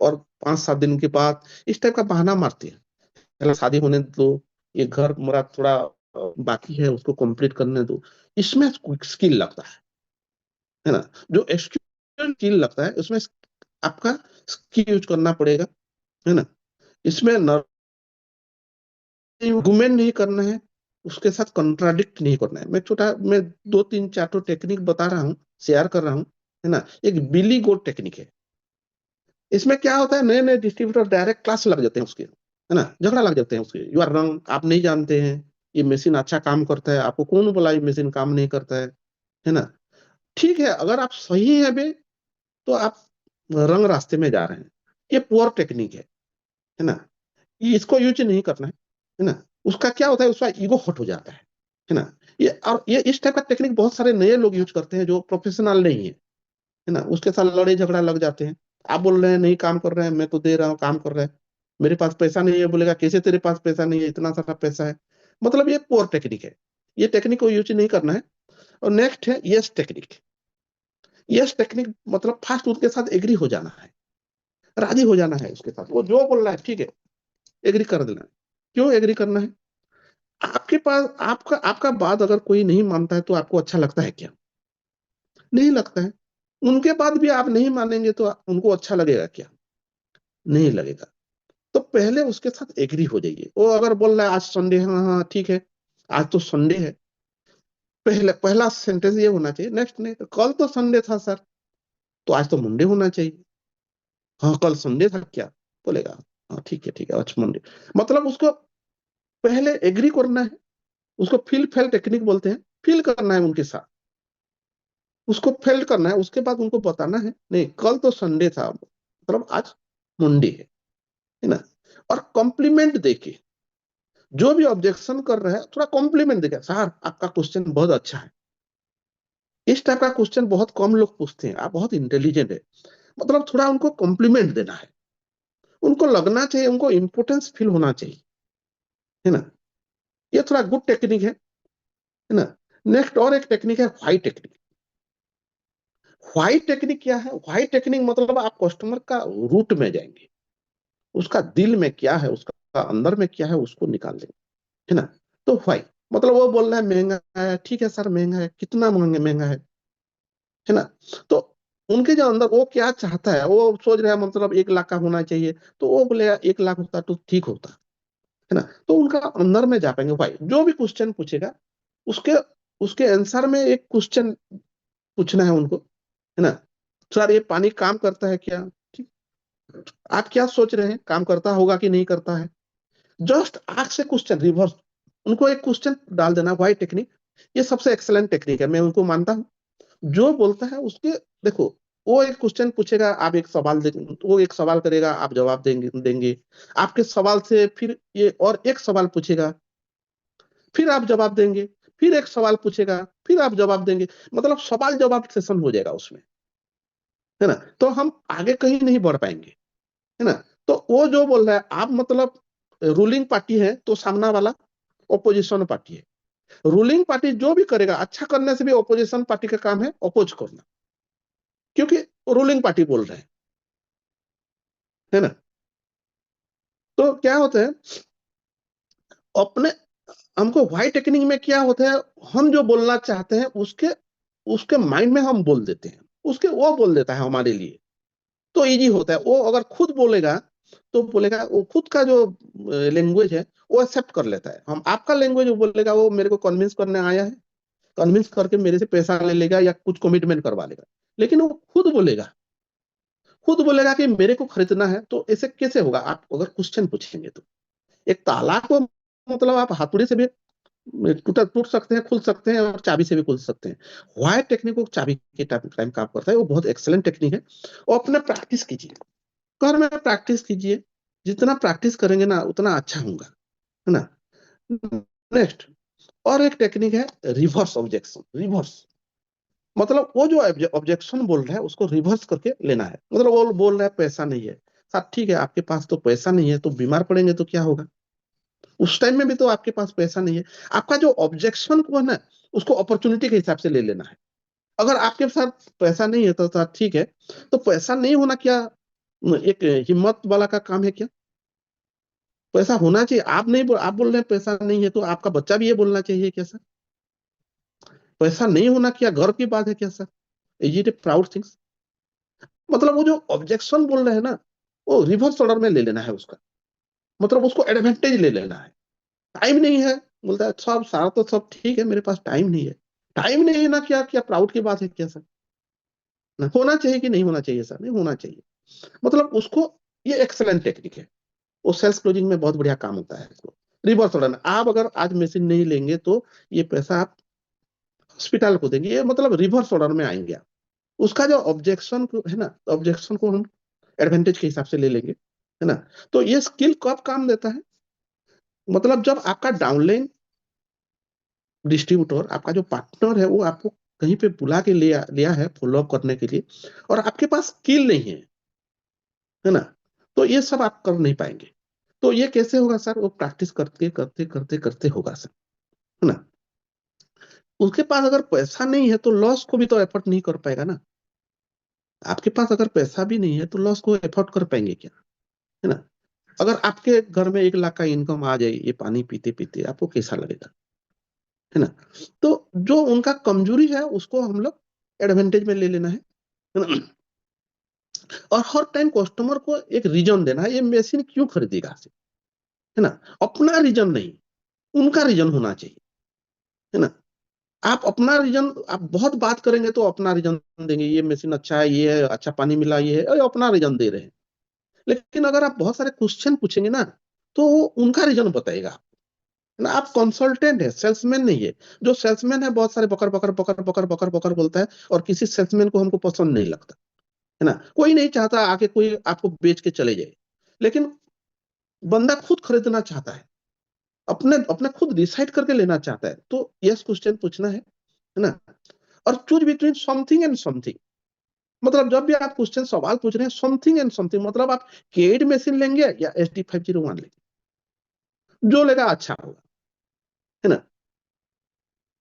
और 5-7 दिन के बाद, इस टाइप का बहाना मारती है। पहले शादी होने दो, ये घर मेरा थोड़ा बाकी है, उसको कंप्लीट करने दो। इसमें स्किल लगता है ना। जो एक्सक्यूज स्किल लगता है उसमें आपका स्किल यूज करना पड़ेगा, है ना। इसमें आर्गुमेंट नहीं करना है, उसके साथ कंट्राडिक्ट नहीं करना है। मैं 2-3-4 टेक्निक बता रहा हूँ, शेयर कर रहा हूँ, है ना। एक बिली गोट टेक्निक है। इसमें क्या होता है, नए नए डिस्ट्रीब्यूटर डायरेक्ट क्लास लग जाते हैं उसके, है ना, झगड़ा लग जाते हैं उसके। यू आर रंग, आप नहीं जानते हैं, ये मशीन अच्छा काम करता है, आपको कौन बोला ये मशीन काम नहीं करता है ना। ठीक है, अगर आप सही है बे, तो आप रंग रास्ते में जा रहे हैं, ये पुअर टेक्निक है ना। ये इसको यूज नहीं करना है ना। उसका क्या होता है, उसका ईगो हट हो जाता है ना। ये और ये इस टाइप का टेक्निक बहुत सारे नए लोग यूज करते हैं जो प्रोफेशनल नहीं है ना। उसके साथ लड़ाई झगड़ा लग जाते हैं। आप बोल रहे हैं नहीं काम कर रहे हैं, मैं तो दे रहा हूँ काम कर रहा है, मेरे पास पैसा नहीं है, बोलेगा कैसे तेरे पास पैसा नहीं है, इतना सारा पैसा है। मतलब ये पोअर टेक्निक है, ये टेक्निक को यूज नहीं करना है। और नेक्स्ट है यस टेक्निक। यस टेक्निक मतलब फास्ट उसके साथ एग्री हो जाना है, राजी हो जाना है उसके साथ, वो जो बोल रहा है ठीक है, एग्री कर देना है। क्यों एग्री करना है, आपके पास आपका आपका बात अगर कोई नहीं मानता है तो आपको अच्छा लगता है क्या, नहीं लगता है। उनके बाद भी आप नहीं मानेंगे तो उनको अच्छा लगेगा क्या, नहीं लगेगा। तो पहले उसके साथ एग्री हो जाइए। वो अगर बोल रहा है आज संडे है, हाँ हाँ ठीक है, आज तो संडे है, पहले पहला सेंटेंस ये होना चाहिए, नेक्स्ट नहीं तो कल तो संडे था सर, तो आज तो मंडे होना चाहिए। हाँ कल संडे था क्या, बोलेगा हाँ ठीक है आज मंडे। मतलब उसको पहले एग्री करना है, उसको फील फेल टेक्निक बोलते हैं, फील करना है उनके साथ, उसको फेल करना है। उसके बाद उनको बताना है नहीं कल तो संडे था, मतलब आज मंडे है ना। और कॉम्प्लीमेंट देके, जो भी ऑब्जेक्शन कर रहा है थोड़ा कॉम्प्लीमेंट देगा, सर आपका क्वेश्चन बहुत अच्छा है। इस टाइप का क्वेश्चन बहुत कम लोग पूछते हैं, आप बहुत इंटेलिजेंट है। मतलब थोड़ा उनको कॉम्प्लीमेंट देना है, उनको लगना चाहिए, उनको इंपोर्टेंस फील होना चाहिए, है ना। ये थोड़ा गुड टेक्निक है ना। नेक्स्ट और एक टेक्निक है व्हाई टेक्निक। व्हाई टेक्निक क्या है, व्हाई टेक्निक मतलब आप कस्टमर का रूट में जाएंगे, उसका दिल में क्या है, उसका अंदर में क्या है, उसको निकाल देंगे, है ना। तो व्हाई मतलब वो बोल रहा है महंगा है, ठीक है सर महंगा है, कितना महंगा महंगा है ना। तो उनके जो अंदर वो क्या चाहता है, वो सोच रहा है मतलब 1 लाख का होना चाहिए, तो वो बोलेगा 1 लाख होता तो ठीक होता, है ना। तो उनका अंदर में जा पाएंगे भाई, जो भी क्वेश्चन पूछेगा उसके उसके आंसर में एक क्वेश्चन पूछना है उनको, है ना। सर ये पानी काम करता है क्या, ठीक, आप क्या सोच रहे हैं काम करता होगा कि नहीं करता है। जस्ट आंख से क्वेश्चन रिवर्स, उनको एक क्वेश्चन डाल देना, वाई टेक्निक। ये सबसे एक्सलेंट टेक्निक है, मैं उनको मानता हूँ। जो बोलता है उसके, देखो वो एक क्वेश्चन पूछेगा, आप एक सवाल देंगे, वो एक सवाल करेगा, आप जवाब देंगे। आपके सवाल से फिर ये और एक सवाल पूछेगा, फिर आप जवाब देंगे। फिर एक सवाल पूछेगा, फिर आप जवाब देंगे। मतलब सवाल जवाब सेशन हो जाएगा उसमें, है ना। तो हम आगे कहीं नहीं बढ़ पाएंगे, है ना। तो वो जो बोल रहा है, आप मतलब रूलिंग पार्टी है तो सामना वाला ओपोजिशन पार्टी है। रूलिंग पार्टी जो भी करेगा, अच्छा करने से भी ओपोजिशन पार्टी का काम है अपोज करना, क्योंकि रूलिंग पार्टी बोल रहे हैं, है ना। तो क्या होता है, अपने हमको व्हाई टेक्निक में क्या होता है, हम जो बोलना चाहते हैं उसके उसके माइंड में हम बोल देते हैं, उसके वो बोल देता है हमारे लिए। तो इजी होता है। वो अगर खुद बोलेगा तो बोलेगा, वो खुद का जो लैंग्वेज है वो एक्सेप्ट कर लेता है। हम आपका लैंग्वेज वो बोलेगा, वो मेरे को कन्विंस करने आया है, कन्विंस करके मेरे से पैसा ले लेगा या कुछ कमिटमेंट करवा लेगा। लेकिन वो खुद बोलेगा कि मेरे को खरीदना है, तो ऐसे कैसे होगा। आप अगर क्वेश्चन पूछेंगे तो एक ताला को मतलब आप हाथुड़ी से भी टूट सकते हैं, खुल सकते हैं, और चाबी से भी खुल सकते हैं। व्हाई टेक्निक वो चाबी के टाइम काम करता है, वो बहुत एक्सेलेंट टेक्निक है। और अपने प्रैक्टिस कीजिए, घर में प्रैक्टिस कीजिए। जितना प्रैक्टिस करेंगे ना उतना अच्छा होगा, है ना। नेक्स्ट और एक टेक्निक है रिवर्स ऑब्जेक्शन। रिवर्स मतलब वो जो ऑब्जेक्शन बोल रहा है उसको रिवर्स करके लेना है। मतलब वो बोल रहा है पैसा नहीं है। साहब ठीक है, आपके पास तो पैसा नहीं है, तो बीमार पड़ेंगे तो क्या होगा। उस टाइम में भी तो आपके पास पैसा नहीं है। आपका जो ऑब्जेक्शन को है ना, उसको अपॉर्चुनिटी के हिसाब से ले लेना है। अगर आपके साथ पैसा नहीं है तो साहब ठीक है, तो पैसा नहीं होना क्या एक हिम्मत वाला का काम है क्या। पैसा होना चाहिए। आप बोल रहे हैं पैसा नहीं है, तो आपका बच्चा भी ये बोलना चाहिए क्या सर, पैसा नहीं होना क्या गर्व की बात है क्या sir. Is it A proud things. मतलब वो जो ऑब्जेक्शन बोल रहे हैं ना, वो रिवर्स ऑर्डर में ले लेना है उसका। मतलब उसको एडवांटेज ले लेना है। टाइम नहीं है, बोलता है सब सारा तो सब ठीक है, मेरे पास टाइम नहीं है। टाइम नहीं है ना, क्या क्या प्राउड की बात है क्या सर। ना होना चाहिए कि नहीं होना चाहिए सर, नहीं होना चाहिए। मतलब उसको, ये एक्सेलेंट टेक्निक है। वो सेल्स क्लोजिंग में बहुत बढ़िया काम होता है। रिवर्स ऑर्डर में आप अगर आज मशीन नहीं लेंगे तो ये पैसा आप हॉस्पिटल को देंगे, ये मतलब रिवर्स ऑर्डर में आएंगे आप। उसका जो ऑब्जेक्शन को है ना, ऑब्जेक्शन को हम एडवांटेज के हिसाब से ले लेंगे, है ना। तो ये स्किल कब काम देता है, मतलब जब आपका डाउनलाइन डिस्ट्रीब्यूटर, आपका जो पार्टनर है, वो आपको कहीं पे बुला के लिया है फॉलो अप करने के लिए, और आपके पास स्किल नहीं है ना। तो ये सब आप कर नहीं पाएंगे। तो ये कैसे होगा सर, वो प्रैक्टिस करते करते करते करते होगा सर, है ना। उसके पास अगर पैसा नहीं है तो लॉस को भी तो एफर्ट नहीं कर पाएगा ना। आपके पास अगर पैसा भी नहीं है तो लॉस को एफर्ट कर पाएंगे क्या, है ना। अगर आपके घर में 1 लाख का इनकम आ जाए ये पानी पीते पीते, आपको कैसा लगेगा, है ना। तो जो उनका कमजोरी है उसको हम लोग एडवांटेज में ले लेना है ना। और हर टाइम कस्टमर को एक रीजन देना है, ये मशीन क्यों खरीदेगा, है ना। अपना रीजन नहीं, उनका रीजन होना चाहिए, है ना। आप अपना रीजन, आप बहुत बात करेंगे तो अपना रीजन देंगे, ये मशीन अच्छा है, ये है, अच्छा पानी मिला, ये है, ये अपना रीजन दे रहे हैं। लेकिन अगर आप बहुत सारे क्वेश्चन पूछेंगे ना, तो वो उनका रीजन बताएगा, है ना। आप कंसल्टेंट है, सेल्समैन नहीं है। जो सेल्समैन है बहुत सारे बकर बकर बकर बकर बकर बकर बोलता है, और किसी सेल्समैन को हमको पसंद नहीं लगता, है ना। कोई नहीं चाहता आके कोई आपको बेच के चले जाए। लेकिन बंदा खुद खरीदना चाहता है, अपने अपने खुद डिसाइड करके लेना चाहता है, तो यस क्वेश्चन पूछना है ना। और choose between something and something. मतलब जब भी आप क्वेश्चन सवाल पूछ रहे हैं, समथिंग एंड समथिंग, मतलब आप केड मशीन लेंगे या SD 501 लेंगे, जो लेगा अच्छा होगा, है ना।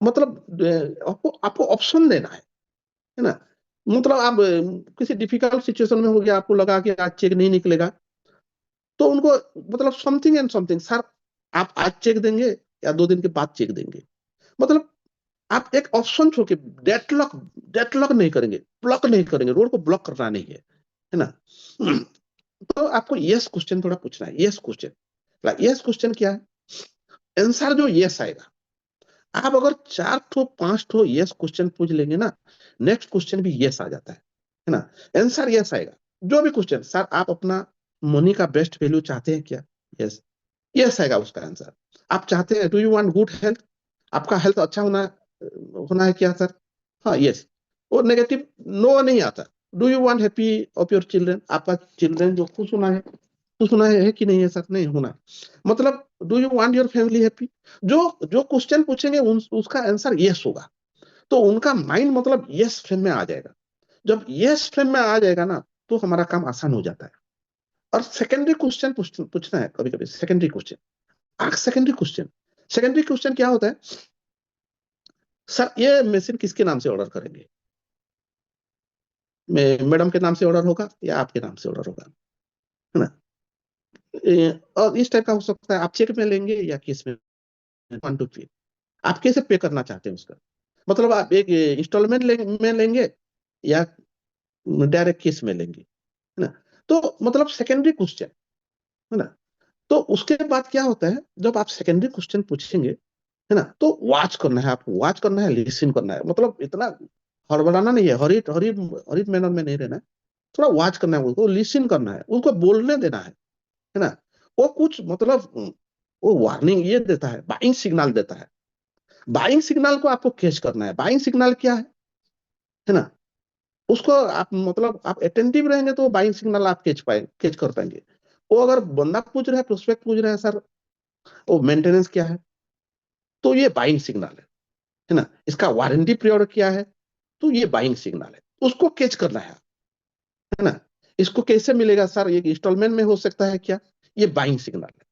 मतलब आपको आपको ऑप्शन देना है ना। मतलब आप किसी डिफिकल्ट सिचुएशन में हो गया, आपको लगा कि आज चेक नहीं निकलेगा, तो उनको मतलब समथिंग एंड समथिंग सर, आप आज चेक देंगे या 2 दिन के बाद चेक देंगे। मतलब आप एक ऑप्शन छोड़ के, डेडलॉक डेडलॉक नहीं करेंगे, ब्लॉक नहीं करेंगे, रोड को ब्लॉक करना नहीं है ना। तो आपको यस क्वेश्चन थोड़ा पूछना है, यस क्वेश्चन। यस क्वेश्चन क्या है, आंसर जो यस आएगा। आप अगर 4 ठो 5 ठो यस क्वेश्चन पूछ लेंगे ना, नेक्स्ट क्वेश्चन भी यस आ जाता है ना। आंसर यस आएगा। जो भी क्वेश्चन, सर आप अपना मनी का बेस्ट वैल्यू चाहते हैं क्या, यस, यस आएगा उसका आंसर। आप चाहते हैं, do you want good health, आपका हेल्थ अच्छा होना होना है क्या सर, हाँ यस। और नेगेटिव नो नहीं आता। Do you want happy of your children, आपका चिल्ड्रन जो खुश होना है, खुश होना है कि नहीं है सर? नहीं होना। मतलब do you want your family happy, जो जो क्वेश्चन पूछेंगे उसका आंसर यस होगा, तो उनका माइंड मतलब यस फ्रेम में आ जाएगा। जब यस फ्रेम में आ जाएगा ना, तो हमारा काम आसान हो जाता है। और सेकेंडरी क्वेश्चन पूछना है कभी कभी, सेकेंडरी क्वेश्चन। सेकेंडरी क्वेश्चन क्या होता है? सर ये मशीन किसके नाम से ऑर्डर करेंगे? मैडम के नाम से ऑर्डर होगा या आपके नाम से ऑर्डर होगा, है ना? और इस टाइप का हो सकता है, आप चेक में लेंगे या कैश में, 1 2 3, आप कैसे पे करना चाहते हैं उसका? मतलब आप एक इंस्टॉलमेंट में लेंगे या डायरेक्ट केस में लेंगे, है ना? तो मतलब सेकेंडरी क्वेश्चन, है ना? तो उसके बाद क्या होता है, जब आप सेकेंडरी क्वेश्चन पूछेंगे, है ना, तो वॉच करना है, आपको वॉच करना है, लिसन करना है, मतलब इतना हड़बड़ाना नहीं है, हरीट हरीट हरीट मैनर में नहीं रहना है। थोड़ा वॉच करना है, उसको लिसन करना है, उसको बोलने देना है ना? वो कुछ मतलब वो वार्निंग ये देता है, बाइंग सिग्नल देता है, बाइंग सिग्नल को आपको कैच करना है। बाइंग सिग्नल क्या है ना? उसको आप मतलब आप अटेंटिव रहेंगे तो बाइंग सिग्नल आप कैच कर पाएंगे। वो अगर बंदा पूछ रहा है, प्रोस्पेक्ट पूछ रहा है, सर वो मेंटेनेंस क्या है, तो ये बाइंग सिग्नल है ना? इसका वारंटी पीरियड क्या है, तो ये बाइंग सिग्नल है, उसको कैच करना है ना? इसको कैसे मिलेगा सर, ये इंस्टॉलमेंट में हो सकता है क्या, ये बाइंग सिग्नल है।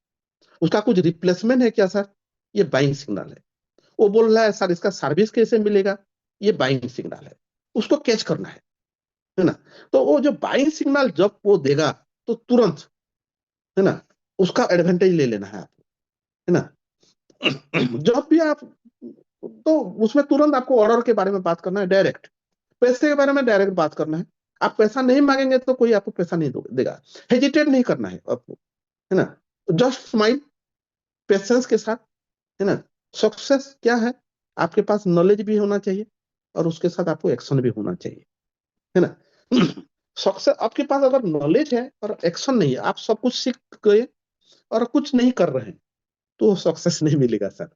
उसका कुछ रिप्लेसमेंट है क्या सर, ये बाइंग सिग्नल है। वो बोल रहा है सर इसका सर्विस कैसे मिलेगा, ये बाइंग सिग्नल है, उसको कैच करना है ना? तो वो जो बाइंग सिग्नल जब वो देगा, तो तुरंत, है ना, उसका एडवांटेज ले लेना है आपको, है ना? जब भी आप, तो उसमें तुरंत आपको ऑर्डर के बारे में बात करना है, डायरेक्ट पैसे के बारे में डायरेक्ट बात करना है। आप पैसा नहीं मांगेंगे तो कोई आपको पैसा नहीं देगा, हेजिटेट नहीं करना है आपको, है ना? जस्ट स्माइल, पेशेंस के साथ, है ना? सक्सेस क्या है, आपके पास नॉलेज भी होना चाहिए और उसके साथ आपको एक्शन भी होना चाहिए, है ना? सक्सेस, आपके पास अगर नॉलेज है और एक्शन नहीं है, आप सब कुछ सीख गए और कुछ नहीं कर रहे हैं, तो सक्सेस नहीं मिलेगा सर।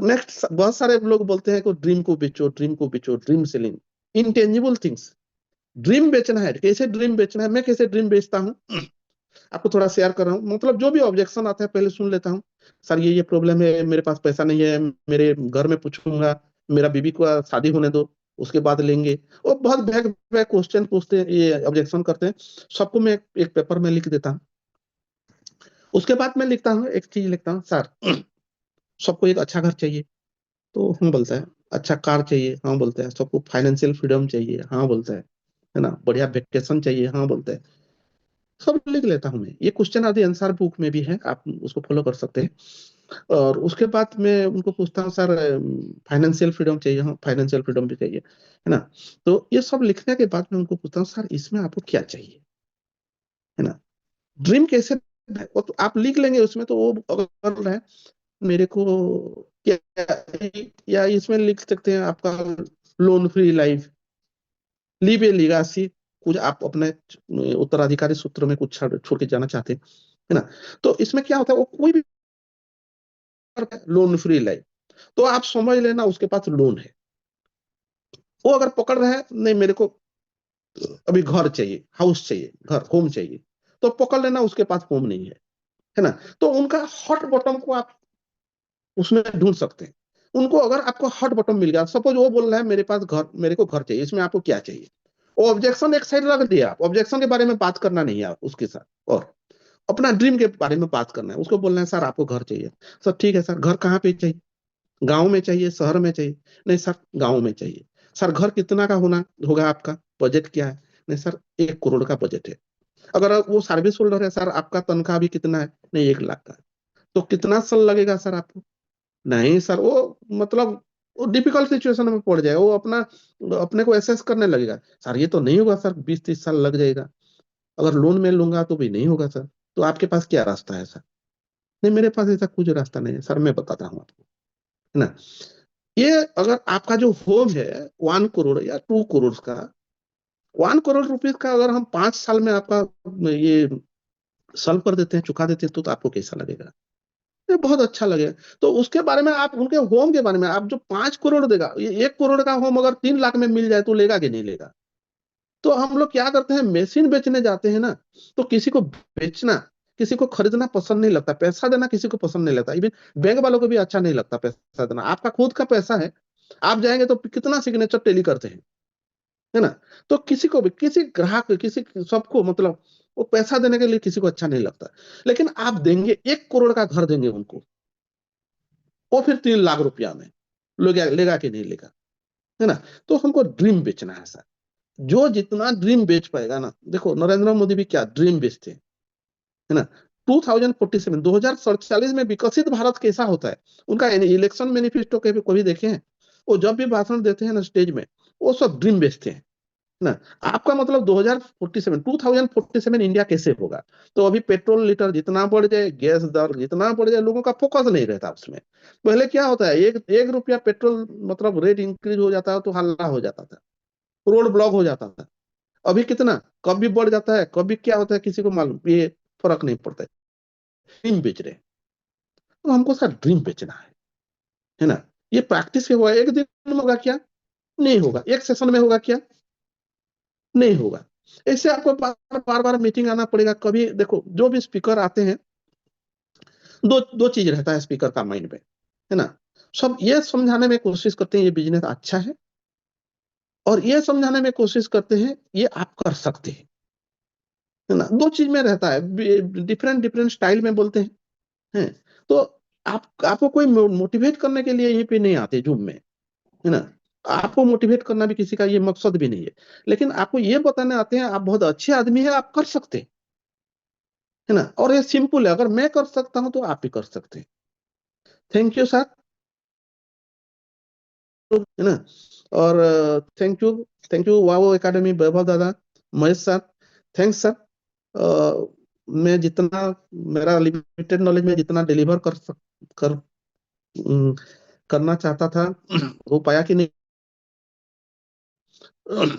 नेक्स्ट, बहुत सारे लोग बोलते हैं कि ड्रीम को बेचो, ड्रीम को बेचो, dream selling, intangible things. Dream बेचना है, कैसे ड्रीम बेचना है, मैं कैसे ड्रीम बेचता हूँ आपको थोड़ा शेयर कर रहा हूँ। मतलब जो भी ऑब्जेक्शन आता है पहले सुन लेता हूँ। सर ये प्रॉब्लम है, मेरे पास पैसा नहीं है, मेरे घर में पूछूंगा, मेरा बीबी को शादी होने दो, उसके बाद लेंगे। वो बहुत बैक बैक क्वेश्चन पूछते हैं, ये ऑब्जेक्शन करते हैं। सबको मैं एक पेपर में लिख देता हूँ। उसके बाद मैं लिखता हूँ, एक चीज लिखता हूँ, सर सबको एक अच्छा घर चाहिए, तो हम बोलता है अच्छा कार चाहिए, हाँ बोलता है, सबको फाइनेंशियल फ्रीडम चाहिए, हाँ बोलता है ना? बढ़िया वेकेशन चाहिए, हाँ बोलता है। सब लिख लेता हूँ मैं, ये क्वेश्चन आदि आंसर बुक में भी है, आप उसको फॉलो कर सकते हैं। और उसके बाद मैं उनको पूछता हूँ, सर फाइनेंशियल फ्रीडम चाहिए, हाँ फाइनेंशियल फ्रीडम भी चाहिए, है ना? तो ये सब लिखने के बाद मैं उनको पूछता हूँ, सर इसमें आपको क्या चाहिए, है ना? ड्रीम कैसे, वो तो आप लिख लेंगे उसमें, तो वो अगर है मेरे को क्या, या इसमें लिख सकते हैं आपका लोन फ्री लाइफ, लीव ए लीगासी, कुछ आप अपने उत्तराधिकारी सूत्र में कुछ छोड़ के जाना चाहते हैं, है ना? तो इसमें क्या होता है, वो कोई भी लोन फ्री लाइफ, तो आप समझ लेना उसके पास लोन है। वो अगर पकड़ रहा है नहीं मेरे को अभी घर चाहिए, हाउस चाहिए, घर होम चाहिए, तो पकड़ लेना उसके पास होम नहीं है ना? तो उनका हॉट बॉटम को आप उसमें ढूंढ सकते हैं। उनको अगर आपको हॉट बॉटम मिल गया, सपोज वो बोल रहा है मेरे पास घर, मेरे को घर चाहिए, इसमें आपको क्या चाहिए? वो ऑब्जेक्शन एक साइड रख दिया, आप ऑब्जेक्शन के बारे में बात करना नहीं है आप उसके साथ, और अपना ड्रीम के बारे में बात करना है। उसको बोलना है सर आपको घर चाहिए, सर ठीक है सर, घर कहाँ पे चाहिए, गांव में चाहिए, शहर में चाहिए? नहीं सर गांव में चाहिए। सर घर कितना का होना होगा, आपका बजट क्या है? नहीं सर 1 करोड़ का बजट है। अगर वो सर्विस होल्डर है, सर आपका तनख्वाह भी कितना है? नहीं 1 लाख का। तो कितना साल लगेगा सर आपको? नहीं सर वो मतलब वो डिफिकल्ट सिचुएशन में पड़ जाएगा, वो अपना अपने को एसेस करने लगेगा, सर ये तो नहीं होगा सर, 20 30 साल लग जाएगा, अगर लोन में लूंगा तो भी नहीं होगा सर। तो आपके पास क्या रास्ता है सर? नहीं मेरे पास ऐसा कुछ रास्ता नहीं है सर, मैं बताता हूँ आपको, है ना? ये अगर आपका जो होम है 1 करोड़ या 2 करोड़ का, 1 करोड़ रुपीज का अगर हम 5 साल में आपका ये सॉल्व कर देते हैं, चुका देते हैं, तो आपको कैसा लगेगा? ये बहुत अच्छा लगेगा। तो उसके बारे में आप उनके होम के बारे में, आप जो 5 करोड़ देगा, ये 1 करोड़ का होम अगर 3 लाख में मिल जाए तो लेगा कि नहीं लेगा? तो हम लोग क्या करते हैं, मशीन बेचने जाते हैं ना, तो किसी को बेचना, किसी को खरीदना पसंद नहीं लगता, पैसा देना किसी को पसंद नहीं लगता, इवन बैंक वालों को भी अच्छा नहीं लगता पैसा देना। आपका खुद का पैसा है, आप जाएंगे तो कितना सिग्नेचर टेली करते हैं, है ना। तो किसी को भी, किसी ग्राहक, किसी सबको मतलब वो पैसा देने के लिए किसी को अच्छा नहीं लगता। लेकिन आप देंगे 1 करोड़ का घर देंगे उनको, वो फिर 3 लाख रुपया में लेगा, लेगा कि नहीं लेगा, है ना। तो हमको ड्रीम बेचना है सर। जो जितना ड्रीम बेच पाएगा ना, देखो नरेंद्र मोदी भी क्या ड्रीम बेचते हैं, है ना। 2047 2047 में विकसित भारत कैसा होता है, उनका इलेक्शन मैनिफेस्टो के भी कभी देखे हैं? वो जब भी भाषण देते हैं ना स्टेज में, वो सब ड्रीम बेचते हैं ना। आपका मतलब 2047 इंडिया कैसे होगा? तो अभी पेट्रोल लीटर जितना बढ़ जाए, गैस दर जितना बढ़ जाए, लोगों का फोकस नहीं रहता उसमें। पहले क्या होता है, एक एक रुपया पेट्रोल मतलब रेट इंक्रीज हो जाता है तो हल्ला हो जाता था, रोड ब्लॉक हो जाता था। अभी कितना, कभी बढ़ जाता है, कभी क्या होता है, किसी को मालूम, ये फर्क नहीं पड़ता है। ड्रीम बेच रहे हैं, तो हमको सर ड्रीम बेचना है ना। ये प्रैक्टिस हुआ, एक दिन में होगा क्या? नहीं होगा। एक सेशन में होगा क्या? नहीं होगा। ऐसे आपको बार बार बार मीटिंग आना पड़ेगा। कभी देखो, जो भी स्पीकर आते हैं, दो दो चीज रहता है स्पीकर का माइंड में, है ना। सब ये समझाने में कोशिश करते हैं ये बिजनेस अच्छा है, और ये समझाने में कोशिश करते हैं ये आप कर सकते हैं, है ना। दो चीज में रहता है, डिफरेंट डिफरेंट स्टाइल में बोलते हैं। तो आपको कोई मोटिवेट करने के लिए यहीं पे नहीं आते जूम में, है ना। आपको मोटिवेट करना भी किसी का ये मकसद भी नहीं है, लेकिन आपको ये बताने आते हैं आप बहुत अच्छे आदमी है, आप कर सकते हैं, है ना। और ये सिंपल है, अगर मैं कर सकता हूं तो आप भी कर सकते हैं। थैंक यू सर, है ना। और thank you, thank you wow academy, Vaibhav दादा, महेश सर, थैंक्स सर। मैं जितना, मेरा लिमिटेड नॉलेज में जितना डिलीवर कर अम, करना चाहता था हो पाया कि नहीं।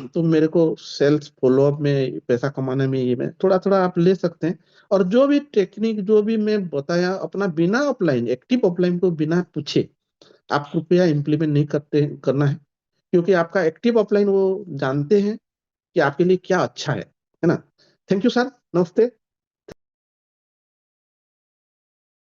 तो मेरे को सेल्स फॉलोअप में, पैसा कमाने में, ये में थोड़ा थोड़ा आप ले सकते हैं। और जो भी टेक्निक जो भी मैं बताया, अपना बिना ऑफलाइन, एक्टिव ऑफलाइन को बिना पूछे आप कृपया इम्प्लीमेंट नहीं करना है। क्योंकि आपका एक्टिव ऑफलाइन वो जानते हैं कि आपके लिए क्या अच्छा है ना। थैंक यू सर, नमस्ते।